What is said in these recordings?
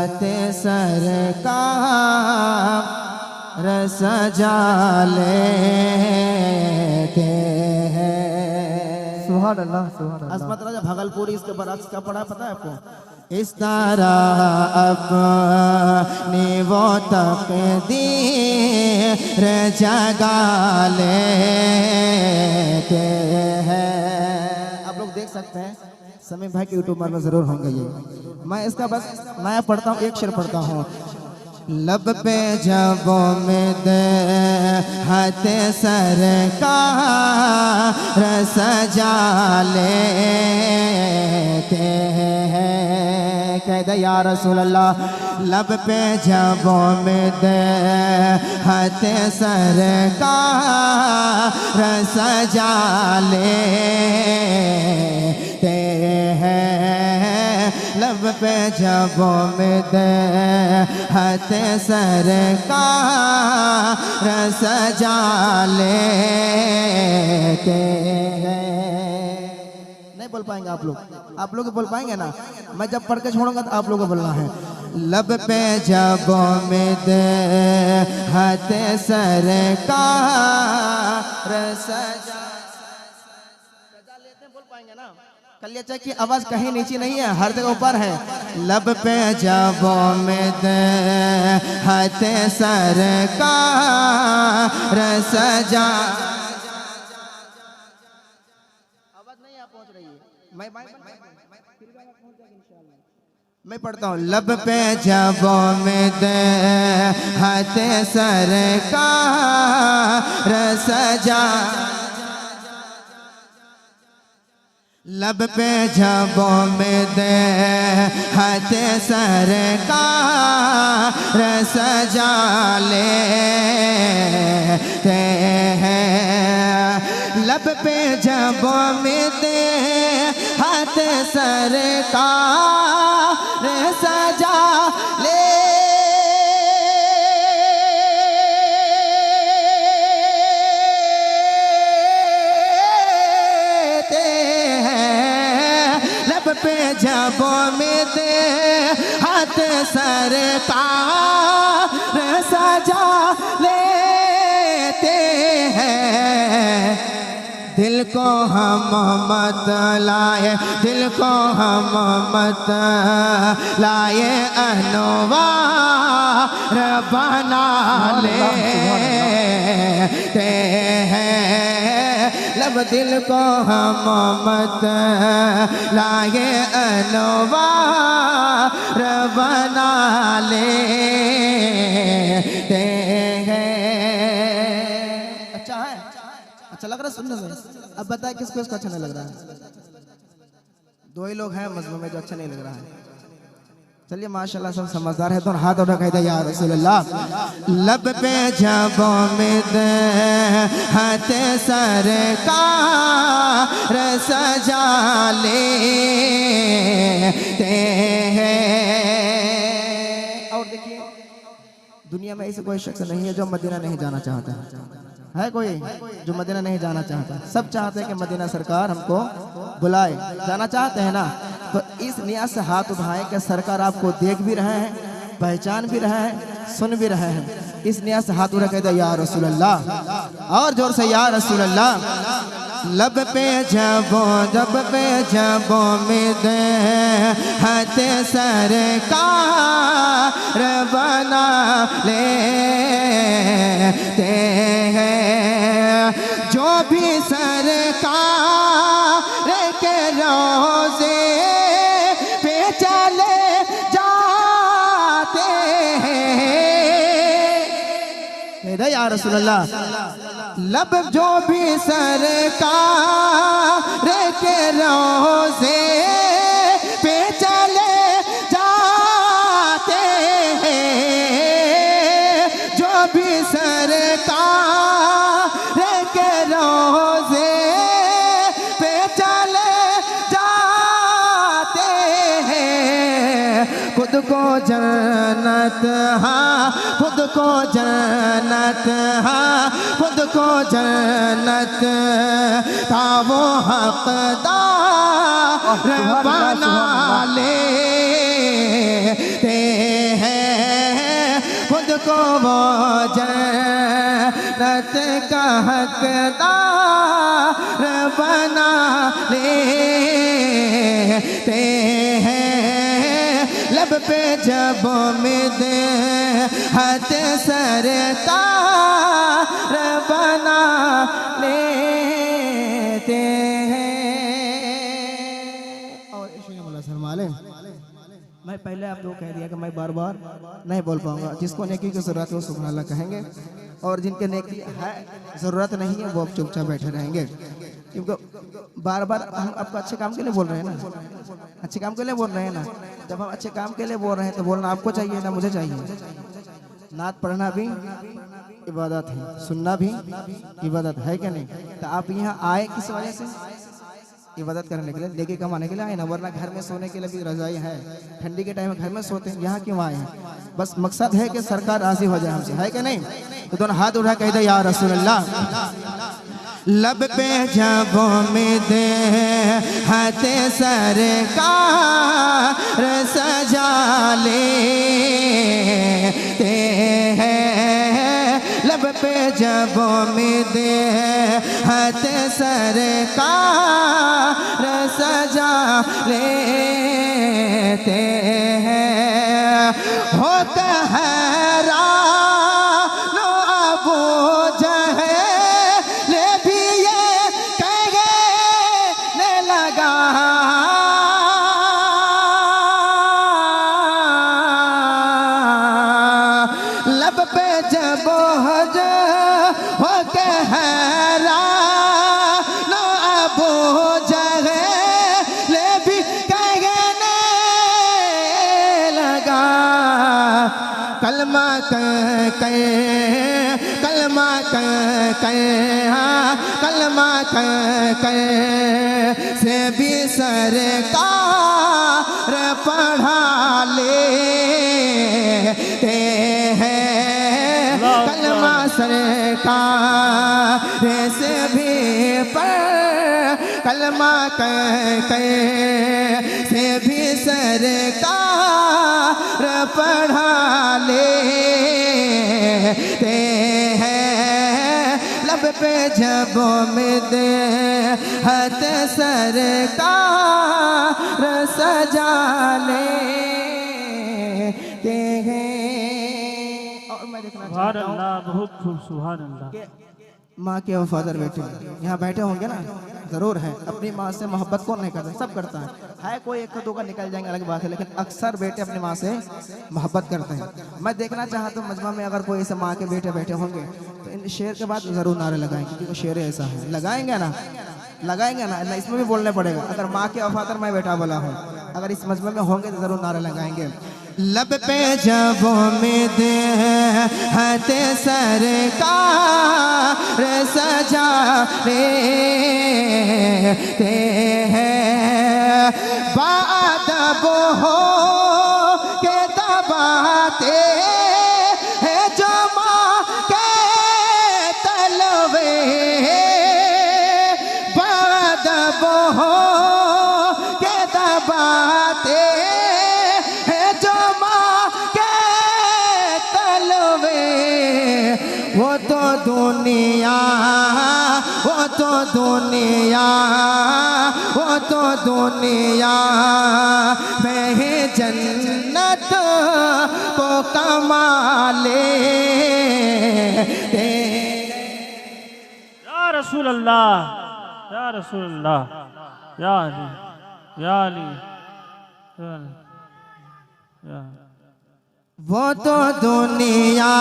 हाथे सरकार सजा लेते हैं। सुभान अल्लाह सुभान अल्लाह। अजमत राजा भागलपुरी इसके बरक्स क्या पढ़ा पता है आपको? इस तरह अपनी वो तकदीर जगा लेते हैं। आप लोग देख सकते हैं, समीम भाई के यूट्यूब में जरूर होंगे ये। मैं इसका बस नया पढ़ता हूँ, एक शेर पढ़ता हूँ। लब पे जब दे हाथे सरकार सजा लेते हैं। कह दे या रसूल अल्लाह, लब पे जब दे हाथे सरकार सजा लेते हैं। लब पे जब दे हाथे सरकार सजा लेते हैं। नहीं बोल पाएंगे आप लोग बोल पाएंगे ना? मैं जब पढ़ के छोड़ूंगा तो आप लोगों को बोलना है। लब पे जब दे हाथे सरकार सजा लेते हैं। बोल पाएंगे ना? कलिया चाय की आवाज कहीं नीचे नहीं है, हर जगह ऊपर है। लब पे जब दे हाथे सरकार सजा। आवाज नहीं आ पहुंच रही है। मैं पढ़ता हूँ। लब पे जब दे हाथे सरकार सजा। लब पे जब दे हाथे सरकार सजा लेते हैं। लब पे जब दे हाथे सरकार सजा ले पे जब दे हाथे सरकार सजा लेते हैं। दिल को हम मत लाए, दिल को हम मत लाए, अनवार बना लेते हैं। लब दिल को हम मत लाए, अनवार बना लेते हैं। अच्छा है? अच्छा लग रहा है सुनने में? अब बताए किसको इसको अच्छा नहीं लग रहा है? दो ही लोग हैं मजमू में जो अच्छा नहीं लग रहा है। चलिए माशाल्लाह सब समझदार है तो हाथ उठा कह दे या रसूल अल्लाह। लब पे जब दे हाथे सरकार सजा लेते हैं। और देखिए दुनिया में ऐसे कोई शख्स नहीं है जो मदीना नहीं जाना चाहता है कोई जो मदीना नहीं जाना चाहता? सब चाहते हैं कि मदीना सरकार हमको बुलाए। जाना चाहते हैं ना? तो इस नियत से हाथ उठाएं कि सरकार आपको देख भी रहे हैं, पहचान भी रहे हैं, सुन भी रहे हैं। इस नियत से हाथ उठा कहते या रसूल अल्लाह, और जोर से या रसूल अल्लाह। लब पे जब दे हाथे सरकार बना लेते हैं। जो भी सरकार के रोज़े पे चले जाते हैं। या रसूल अल्लाह, लब जो भी सरकार के रोज़े पे चले जाते हैं। जो भी सरकार के रोज़े पे चले जाते हैं। खुद को जन्नत खुद को जन्नत खुद को जन्नत का वो हकदार बना लेते मुझको वो जन्नत का हकदार बना लेते हैं। लब पे जब उम्मीद हद सरकार बना लेते हैं। और शर्माले मैं पहले आप लोग कह दिया कि मैं बार बार नहीं बोल पाऊंगा। जिसको नेकी की जरूरत है वो सुभान अल्लाह कहेंगे, और जिनके नेकी है जरूरत नहीं है वो अब चुपचाप बैठे रहेंगे। क्योंकि बार बार हम आपको अच्छे काम के लिए बोल रहे हैं ना, अच्छे काम के लिए बोल रहे हैं ना। जब हम अच्छे काम के लिए बोल रहे हैं तो बोलना आपको चाहिए ना मुझे चाहिए। नात पढ़ना भी इबादत है, सुनना भी इबादत है क्या नहीं? तो आप यहाँ आए किस वजह से? इबादत करने के लिए, नेकी कमाने के लिए आए ना, वरना घर में सोने के लिए भी रजाई है। ठंडी के टाइम में घर में सोते हैं, यहाँ क्यों आए हैं? बस मकसद है कि सरकार राजी हो जाए हमसे, है कि नहीं? तो दोनों हाथ उठा कह दे या रसूल अल्लाह। लब पे जब उम्मीद हाथ सरकार सजा लेते हैं। लब पे जब उम्मीद हाथ सरकार सजा लेते हैं। होता है रानो अबू जहल भी ये कहने लगा, लब पे जब हज हो कहरा नो अबू जहल भी कहने लगा। कलमा कलमा कलमा से भी सरकार पढ़ा लेते हैं। कलमा सरकार से भी कलमा से भी सरकार पढ़ा लेते हैं। लब पे जब उम्मीद हद सरकार सजा लेते हैं। और मैं देखना चाहता हूँ बहुत खूब सुभान अल्लाह। माँ के वफादार बेटे यहाँ बैठे होंगे ना, जरूर है। अपनी माँ से मोहब्बत कौन नहीं करता? सब करता है कोई एक दो का निकल जाएंगे अलग बात है, लेकिन अक्सर बेटे अपनी माँ से मोहब्बत करते हैं। मैं देखना चाहता हूँ मजमा में अगर कोई ऐसे माँ के बेटे बैठे होंगे तो इन शेर के बाद जरूर नारे लगाएंगे, क्योंकि शेर ऐसा है। लगाएंगे ना, लगाएंगे ना, इसमें भी बोलने पड़ेगा। अगर माँ के वफादार मैं बेटा बोला हूँ, अगर इस मजमे में होंगे तो जरूर नारे लगाएंगे। लब पे जब उम्मीद हद सरकार सजा लेते हैं। बादब हो के दबाते हैं जो माँ के तलवे, बादब हो के दबाते वो तो दुनिया, वो तो दुनिया, वो तो दुनिया में ही जन्नत को कमा लेते। या रसूल अल्लाह, या रसूल अल्लाह, या अली, या अली, या वो तो दुनिया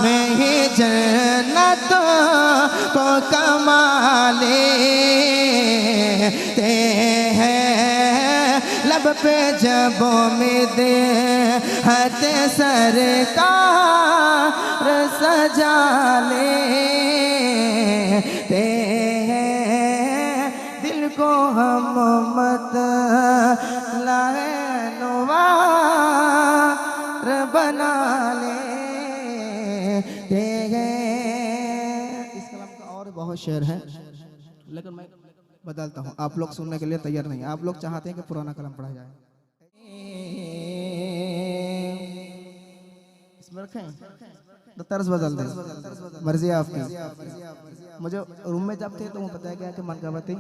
में ही जन्नत को कमा लेते हैं। लब पे जब उम्मीद हद सरकार सजा लेते हैं। दिल को हम मत लाए बना लेते हैं। इस कलाम का और बहुत शेर है, लेकिन मैं बदलता हूँ। आप लोग सुनने के लिए तैयार नहीं, आप लोग चाहते हैं कि पुराना कलाम पढ़ा जाए। इसमें रखें तो तर्ज बदल दे, मर्जी है आपकी। मुझे रूम में जब थे तो वो पता है क्या कि मन का थी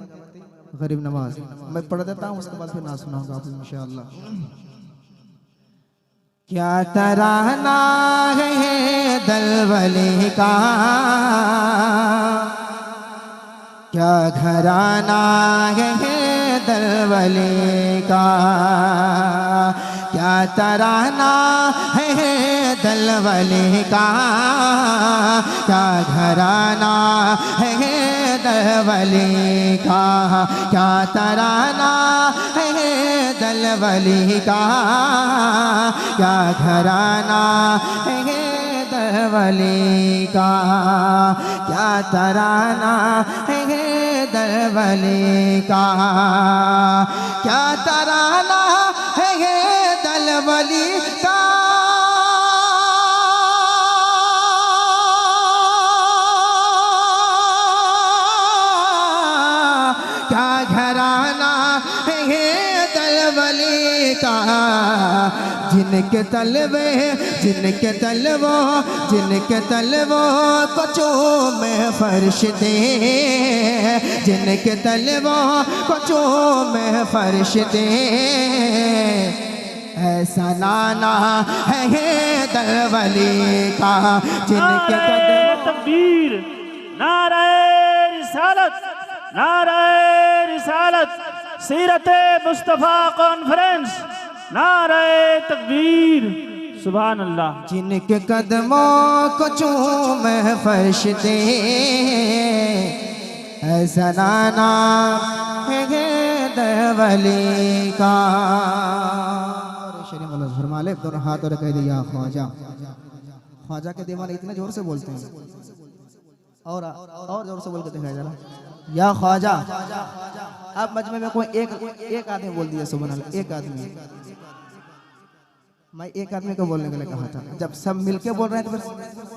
गरीब नवाज मैं पढ़ देता हूँ, उसके बाद फिर ना सुनाऊंगा आप इंशाअल्लाह। क्या तराना है दलवली का, क्या घराना है दलवली का, क्या तराना है दलवली का, क्या घराना है दलवली का, क्या तराना है दलवली का, क्या घराना है दलवली का, क्या तराना है दलवली का, क्या तराना है दलवली का, क्या घराना है दलवली का, जिनके तलवे जिनके तलवो जिनके तलवो को चूमे फरिश्ते, जिनके तलवो को चूमे फरिश्ते, ऐसा नाना है दलवली का, जिनके तकबीर, नारे रिसालत, नारे रिसालत, सीरते मुस्तफ़ा कॉन्फ्रेंस, नारे तकबीर, सुभान अल्लाह। जिनके कदमों को चूमे फरिश्ते, ऐसा नाना है दलवली का। शरीफ अल्लाह फरमा ले, दोनों हाथों ने कह दिया ख्वाजा। ख्वाजा के दीवाने इतने जोर से बोलते हैं, और जोर से बोल के दिखाया जरा, या ख्वाजा। अब मजमे में कोई एक आदमी बोल दिया सुभान अल्लाह, एक आदमी। मैं एक आदमी को बोलने के लिए कहा था, जब सब मिलके बोल रहे हैं तो फिर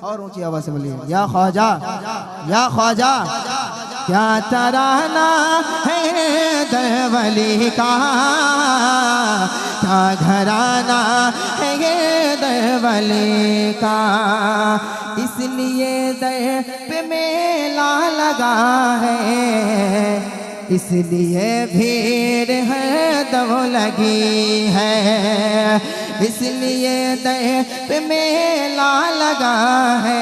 और ऊंची आवाज से बोलिए, या ख्वाजा, या ख्वाजा, क्या तराना है दलवली का, क्या घराना है दलवली का, इसलिए दर पे मेला लगा है, इसलिए भीड़ है दम लगी है, इसलिए दर पे मेला लगा है,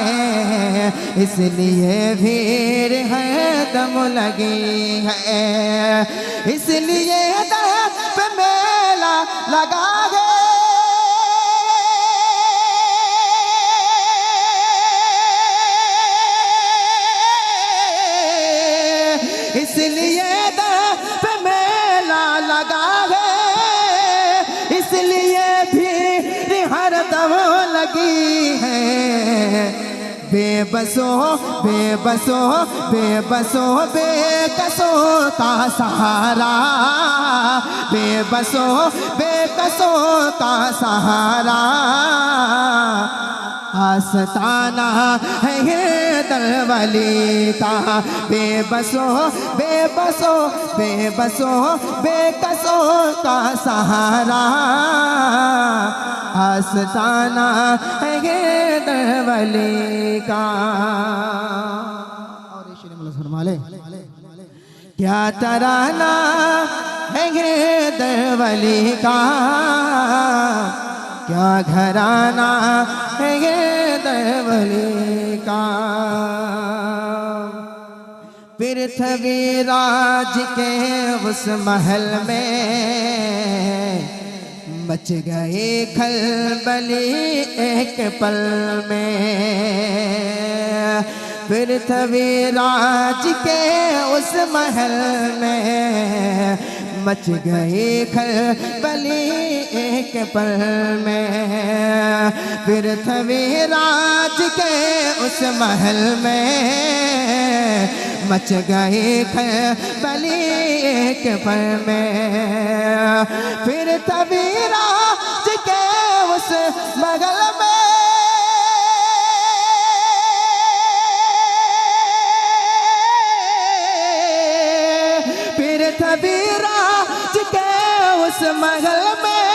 इसलिए भीड़ है दम लगी है, इसलिए दर पे मेला लगा है, इसलिए दर पे मेला लगा है, इसलिए भी हर दम लगी है, बेबसों बेबसों बेबसों बेकसों का सहारा, बेबसों बेकसों का सहारा, आस्ताना है दलवली का, बेबसों बेबसों बेबसों बेकसों का सहारा, आस्ताना है दलवली का। और ये शेर मौला फरमा ले, क्या तराना है दलवली का, क्या घराना है दलवली का, पृथ्वीराज के उस महल में मच गए खलबली एक पल में, पृथ्वीराज के उस महल में मच गए खलबली एक पल में, पृथ्वीराज के उस महल में मच गए खलबली एक पल में, पृथ्वीराज के उस महल में पृथ्वीराज के उस महल में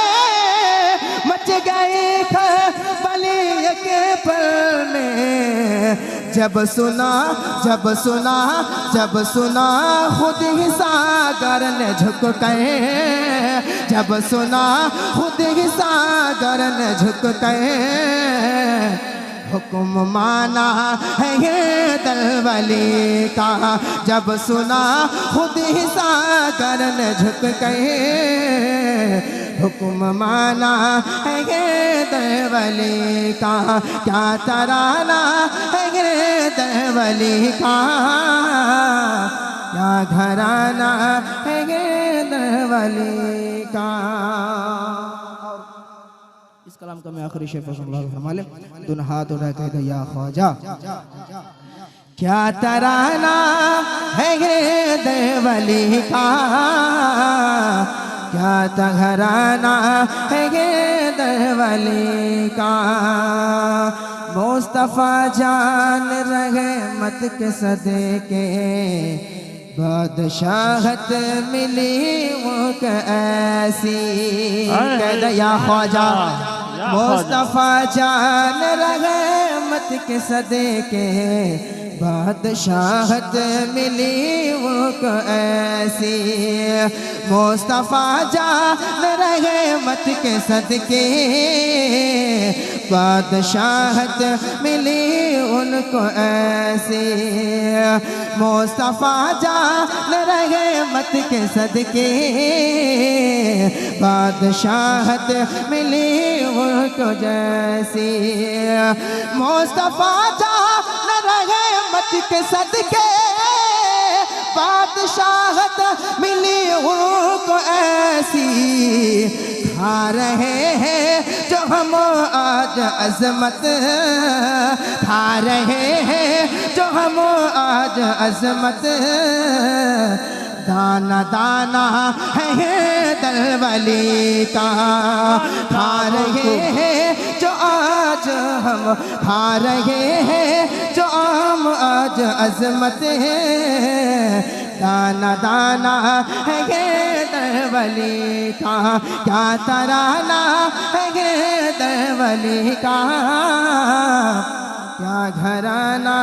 मच गए खलबली के जब सुना खुद ही सागर ने झुक गए, जब सुना खुद ही सागर ने झुक गए, हुक्म माना है ये दलवली का। जब सुना खुद ही सागर ने झुक गए, हुक्म माना है ये दलवली का। क्या तराना है ये दलवली का, क्या घराना है ये दलवली का। इस कलाम का मैं आखिरी शेर फरमाले दोनों हाथ उठा के या ख्वाजा। क्या तराना है ये दलवली का, क्या तघराना है ये दलवली का। मुस्तफा जान रहमत के सदके बादशाहत मिली वो ऐसी। या ख्वाजा मुस्तफा जान रहमत के सदके बादशाहत मिली वो ऐसी। मुस्तफा जान रहमत के सदके बादशाहत मिली उनको ऐसी। मुस्तफा जान रहमत के सदके बादशाहत मिली उनको जैसी। मुस्तफा जान रहमत के सदके बादशाहत मिली उनको ऐसी। खा रहे हैं जो हम आज अजमत, खा रहे हैं जो हम आज अजमत। दाना दाना है दलवली का, खा रहे हैं जो आज हम, खा रहे हैं जो हम आज अजमत है। दाना दाना है ये दलवली का, क्या तराना है ये दलवली का। क्या घराना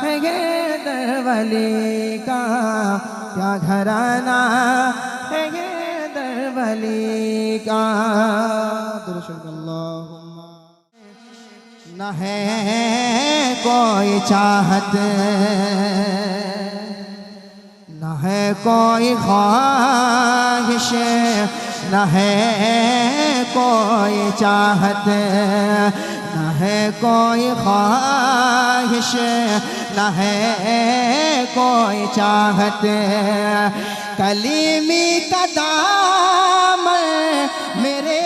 है ये दलवली का, क्या घराना है ये दलवली का। न है कोई चाहत, न है कोई ख्वाहिश, न है कोई चाहत, न है कोई ख्वाहिश, न है कोई चाहत। कलीमी का दामन मेरे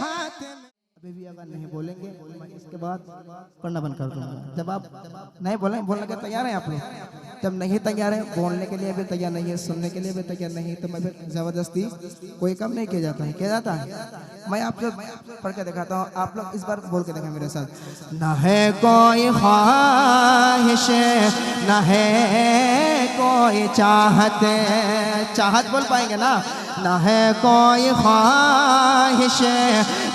हाथ में। अभी भी अगर नहीं बोलेंगे इसके बाद पढ़ना बंद कर दूंगा। जब आप नहीं बोलने के तैयार हैं आप लोग, जब नहीं तैयार है, बोलने के लिए भी तैयार नहीं है, सुनने के लिए भी तैयार नहीं है, तो मैं फिर जबरदस्ती कोई काम नहीं किया जाता है। किया जाता है। मैं आप लोग पढ़ के दिखाता हूँ, आप लोग इस बार बोल के देखें मेरे साथ। न है कोई ख्वाहिश, न है कोई चाहत, चाहत बोल पाएंगे ना। न है कोई ख्वाहिश,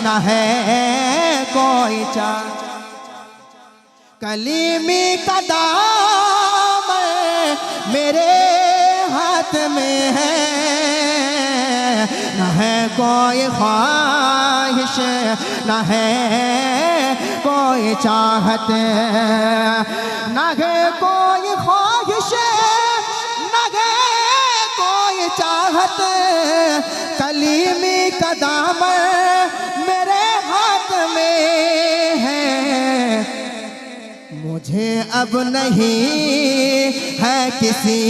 न है कोई चाहत। कलीमी का दामन मेरे हाथ में है, न है कोई ख्वाहिश, न है कोई चाहत, न है कोई ख्वाहिश, न है कोई चाहत। कलीमी का दामन मेरे हाथ में है। मुझे अब नहीं है किसी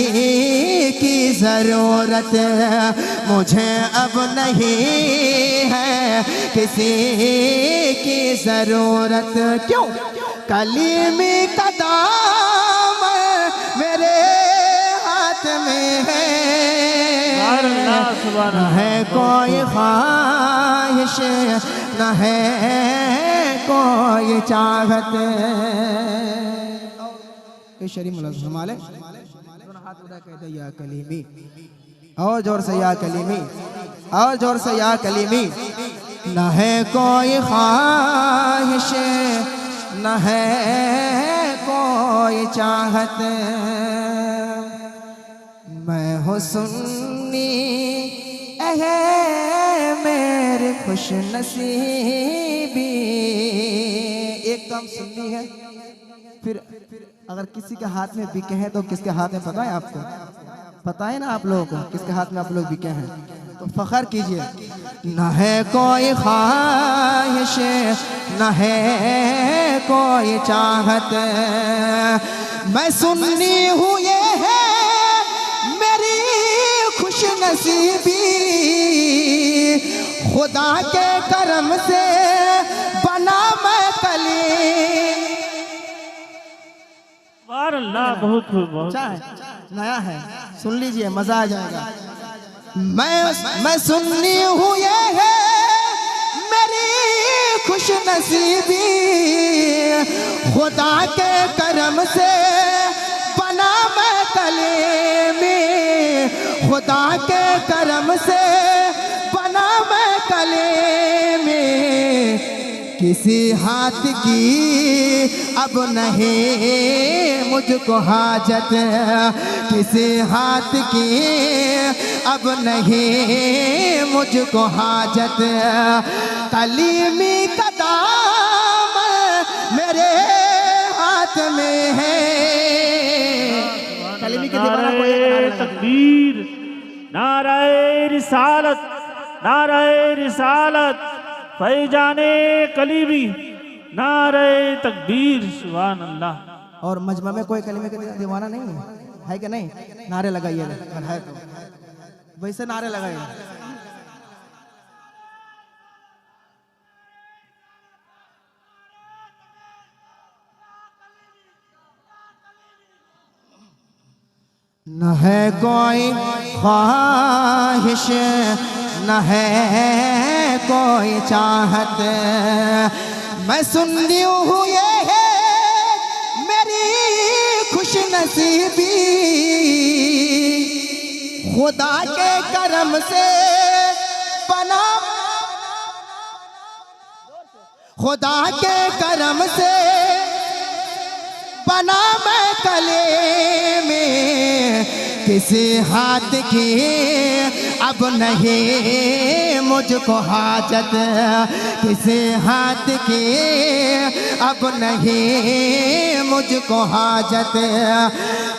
की ज़रूरत, मुझे अब नहीं है किसी की ज़रूरत। क्यों? कलीमी का दामन मेरे हाथ में है। न है कोई ख्वाहिश, न है कोई चाहत। शरीफ मुलाज़िम हाथ उठा कहते या कलीमी, और जोर से या कलीमी, और जोर से या कलीमी। न है कोई ख्वाहिश, न न है कोई चाहत, मैं हूँ सुन्नी मेरे खुश नसीबी। एक कम सुन्नी है, फिर अगर किसी के हाथ में बिके हैं तो किसके हाथ में पता है आपको? पता है ना आप लोगों को किसके हाथ में आप लोग बिके हैं? तो फख्र कीजिए। न है कोई ख्वाहिश न है कोई चाहत, मैं सुन्नी हूँ ये है मेरी खुश नसीबी। खुदा के करम से बना मैं कली। अल्लाह बहुत बहुत अच्छा है, नया है, सुन लीजिए मजा आ जाएगा। मैं सुन्नी हूँ ये है मेरी खुश नसीबी। खुदा के करम से बना मैं कलीमी। खुदा के करम से बना मैं कलीमी। किसी हाथ की अब नहीं मुझको हाजत, किसी हाथ की अब नहीं मुझको हाजत। कलीमी का दाम मेरे हाथ में है। कलीमी के दीवाना को नारे तकबीर, नारे रिसालत, नारे रिसालत, फैजाने कलीमी, नारे तकबीर, सुभान अल्लाह। और मजमा में कोई कलीमे के दीवाना नहीं है कि नहीं? नारे लगाइए अगर है तो वैसे नारे लगाइए। न है कोई ख्वाहिश न है कोई चाहत, मैं सुन्नी हूँ ये है मेरी खुश नसीबी। खुदा के करम से बना, खुदा के करम से बना मैं कले में। किसी हाथ की अब नहीं मुझको हाजत, किसी हाथ की अब नहीं मुझको हाजत।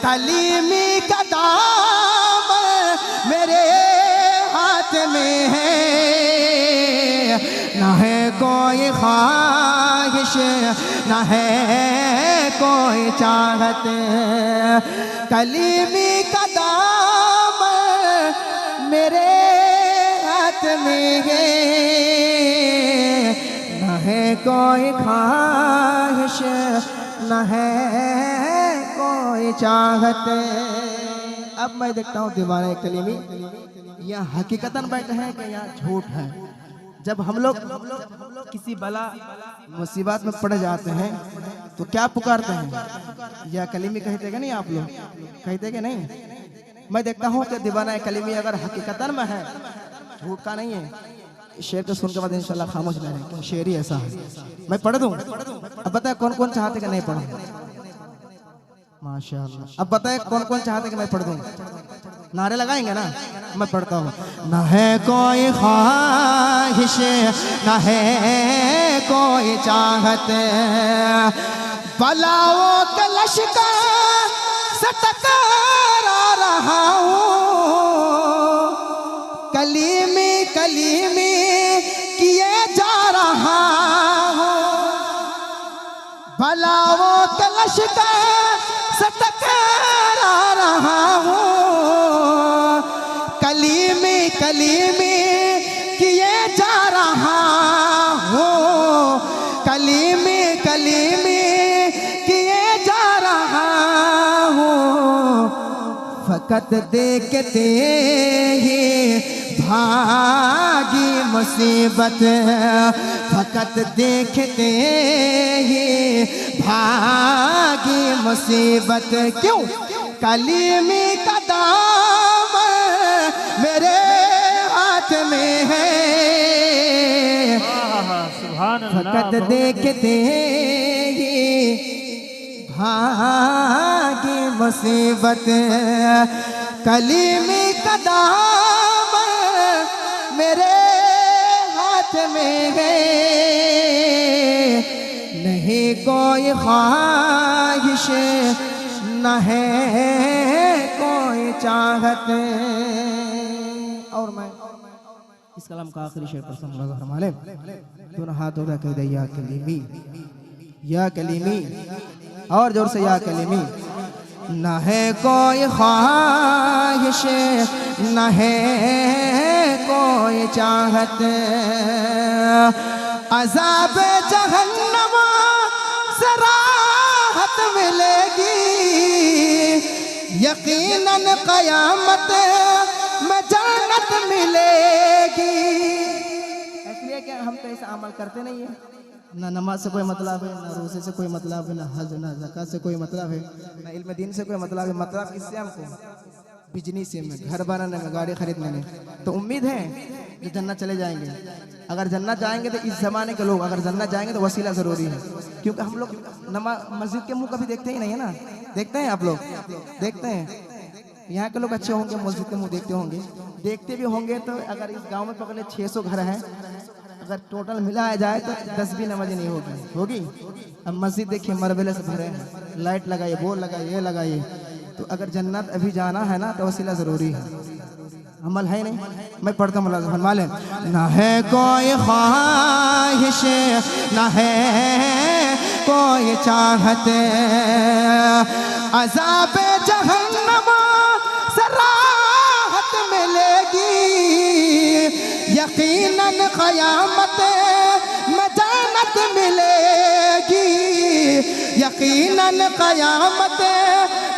कलीमी का दाम मेरे हाथ में है। न है कोई ख्वाहिश न है कोई चाहत, कलीमी का दाम मेरे हाथ में है। न है कोई ख्वाहिश न है कोई चाहत। अब मैं देखता हूँ दीवाने कलीमी यहाँ हकीकतन बैठे हैं कि यहाँ झूठ है। जब हम लोग किसी बला मुसीबत में पड़ जाते हैं तो क्या पुकारते हैं? या कलीमी कहते हैं नहीं? आप लोग कहते कि नहीं? मैं देखता हूँ कि दीवाना कलीमी अगर हकीकतन में है, झूठ का नहीं है। शेर को सुन के बाद इंशाल्लाह खामोश नहीं रहेंगे, शेर ही ऐसा है। मैं पढ़ दूँ? अब बताए कौन कौन चाहते कि नहीं पढ़ूं? माशाअल्लाह। अब बताए कौन कौन चाहते कि मैं पढ़ दूँ? नारे लगाएंगे ना? मैं पढ़ता हूँ। न है कोई ख्वाहिश न है कोई चाहत, बलाओं के लश्कर से टकरा रहा हूँ। कलीमी कलीमी किए जा रहा हूँ। बलाओं के लश्कर से टकरा रहा हूँ। कलीमी कलीमी किए जा रहा हूँ। कलीमी कलीमी किए जा रहा हूँ। फकत देखते ही भागी मुसीबत, फकत देखते ही भागी मुसीबत। क्यों? कलीमी का दाम मेरे हाथ में है। सुभान अल्लाह। फकत देखते ही हाँ की मुसीबत कलीमी कदम मेरे हाथ में है, नहीं कोई ख्वाहिश न है कोई चाहत। और मैं इस कलाम का आखिरी शेर पर फरमाले, दोनों हाथों का कह दे या कलीमी, या कलीमी, और जोर से या कलीमी। न है कोई ख्वाहिश न है कोई चाहत, अज़ाब जहन्नम से राहत मिलेगी, यकीनन क़यामत में जन्नत मिलेगी। इसलिए क्या हम तो ऐसा अमल करते नहीं है, ना नमाज से कोई मतलब है, ना रोज़े से कोई मतलब है, ना हज ना ज़कात से कोई मतलब है, ना इल्म दीन से कोई मतलब है। मतलब किससे हमको? बिजनेस में, घर बनाने में, गाड़ी खरीदने में। तो उम्मीद है जो जन्नत चले जाएंगे। अगर जन्नत जाएंगे तो इस ज़माने के लोग अगर जन्नत जाएंगे तो वसीला ज़रूरी है, क्योंकि हम लोग नमाज मस्जिद के मुँह कभी देखते ही नहीं है ना। देखते हैं आप लोग? देखते हैं। यहाँ के लोग अच्छे होंगे, मस्जिद के मुँह देखते होंगे। देखते भी होंगे तो अगर इस गाँव में पकड़े 600 घर हैं, अगर टोटल मिलाया जाए तो 10 भी नमाज़ नहीं होगी। अब मस्जिद देखिए मरबले से भरे हैं, लाइट लगाइए, वो लगाइए, ये लगाइए। तो अगर जन्नत अभी जाना है ना तो वसीला ज़रूरी है, अमल है नहीं। मैं पढ़ता हूँ, फरमा लें, ना है कोई ख्वाहिश ना है कोई चाहत, अज़ाब जहन्नम से राहत मिलेगी, यकीनन क़यामत में जन्नत मिलेगी, यकीनन क़यामत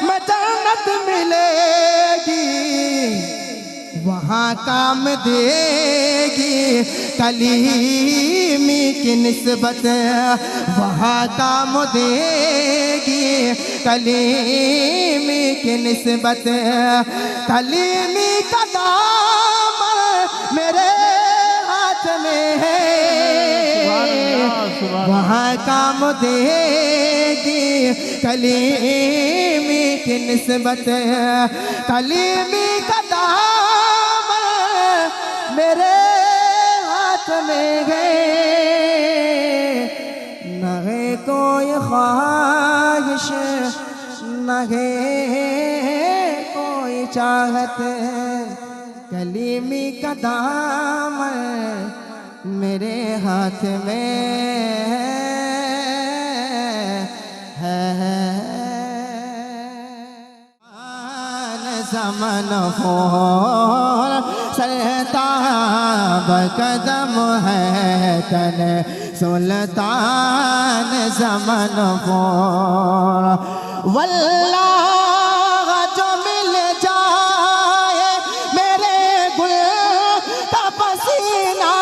में जन्नत मिलेगी। वहाँ काम देगी कलीमी की निस्बत, वहाँ काम देगी कलीमी की निस्बत, कलीमी का दाम मेरे हाथ में है, वहाँ काम देगी कलीमी की निस्बत, कलीमी का दाम मेरे हाथ में है, न है कोई ख्वाहिश न है कोई चाहत, कलीमी का दाम मेरे हाथ में है। ज़मन हो सरताब कदम है तन सुल्तान ज़मन हो, वल्लाह जो मिल जाए मेरे गुल का पसीना,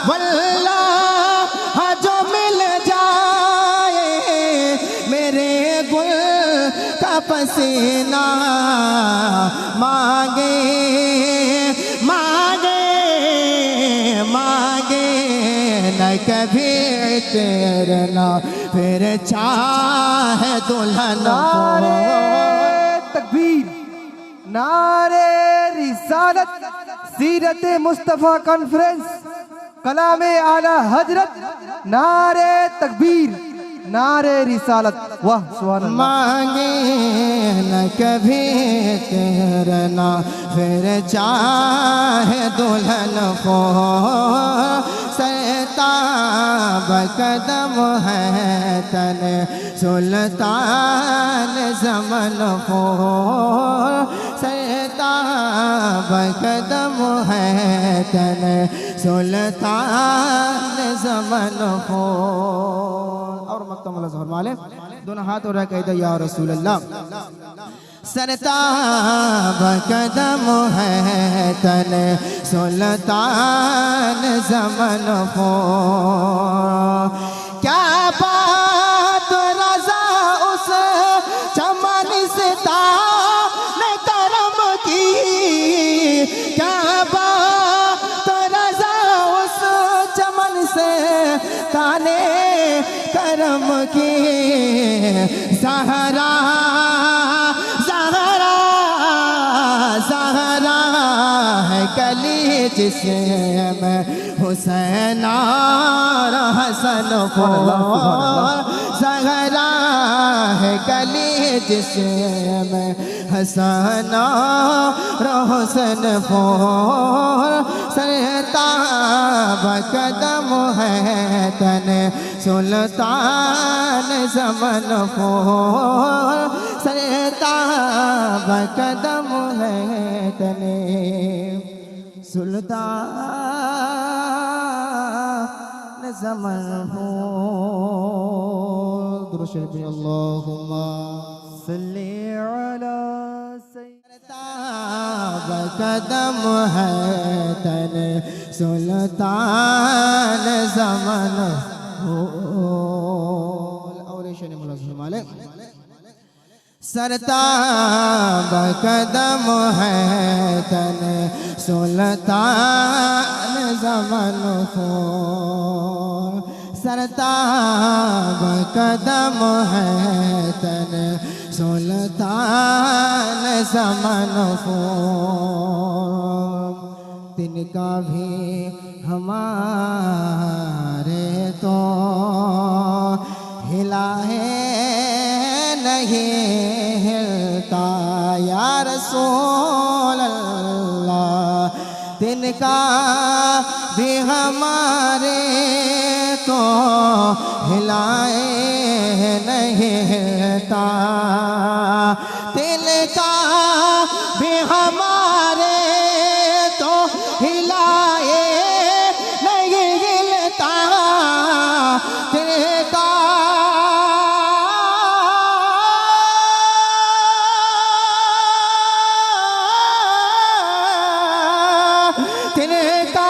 वल्लाह जो मिल जाए मेरे गुल का पसीना, मांगे मांगे मांगे न कभी तेरे ना फिर चाहे दुल्हन। नारे तकबीर, नारे रिसालत, सीरत मुस्तफ़ा कॉन्फ्रेंस, कलामे आला हजरत, नारे तकबीर, नारे रिसालत, वाह सुभान अल्लाह। मांगे न कभी तेरे ना फिर चाहे दुल्हन को, सरताब कदम है तन सुल्तान ज़मन को, सरताब कदम है तन सुल्तान ज़मन को। और मक्तम फरमाले, दोनों हाथ और कह दे या रसूल अल्लाह, सरताब कदम है तन सुल्तान ज़मन को, क्या बात रज़ा उस चमन से ताने करम की, क्या बात रज़ा उस चमन से ताने करम की ज़हरा ज़हरा ज़हरा है कली जिसमें हुसैन और हसन फूल ज़हरा है कली जिसमें हसन और हुसन फूल सरताब कदम है तन सुल्तान ज़मन फूल सरताब कदम है तने सुल्तान ज़मन फूल दुरूद शरीफ में अल्लाहुम्मा सल्ली अला सरताब कदम है तन सुल्तान ज़मन फूल और शेर मुलाज़िम वाले सरताब कदम है तन सुल्तान ज़मन फूल सरताब कदम है तन सुल्तान ज़मन फूल तिनका भी हमारे तो हिला है नहीं हिलता या रसूल अल्लाह तिनका भी हमारे तो हिलाए नहीं हिलता तिनका भी हमारे तो हिलाए नहीं हिलता तिनका तिनका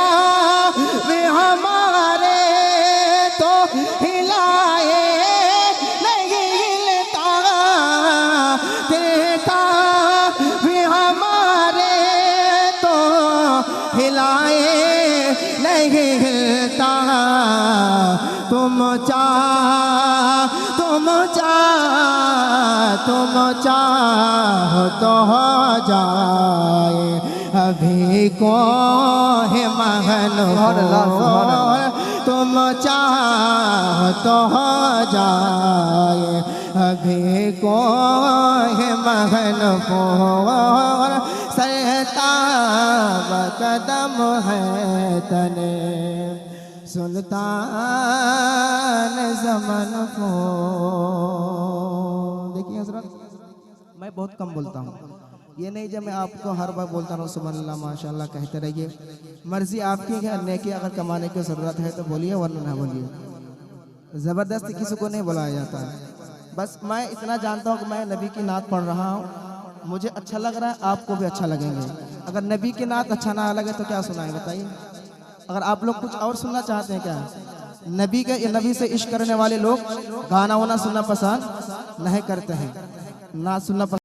भी हमारे तो हिलाए नहीं हिलता तिनका भी हमारे तो हिलाए नहीं हिलता तुम चाहो तो हो जाए अभी को है महल तुम चाहो तो हो जाए अभी को है महल फोर सरताब कदम है तने सुल्तान ज़मन फूल। देखिए हज़रत मैं बहुत कम बोलता हूँ ये नहीं जब मैं आपको हर बार बोलता रहूँ सुभान अल्लाह माशाअल्लाह कहते रहिए मर्जी आपकी है नेकी अगर कमाने की ज़रूरत है तो बोलिए वरना ना बोलिए ज़बरदस्ती किसी को नहीं बुलाया जाता है बस मैं इतना जानता हूँ कि मैं नबी की नात पढ़ रहा हूँ मुझे अच्छा लग रहा है आपको भी अच्छा लगेंगे अगर नबी की नात अच्छा ना लगे तो क्या सुनाएंगे बताइए अगर आप लोग कुछ और सुनना चाहते हैं क्या नबी से इश्क करने वाले लोग गाना वाना सुनना पसंद नहीं करते हैं ना सुनना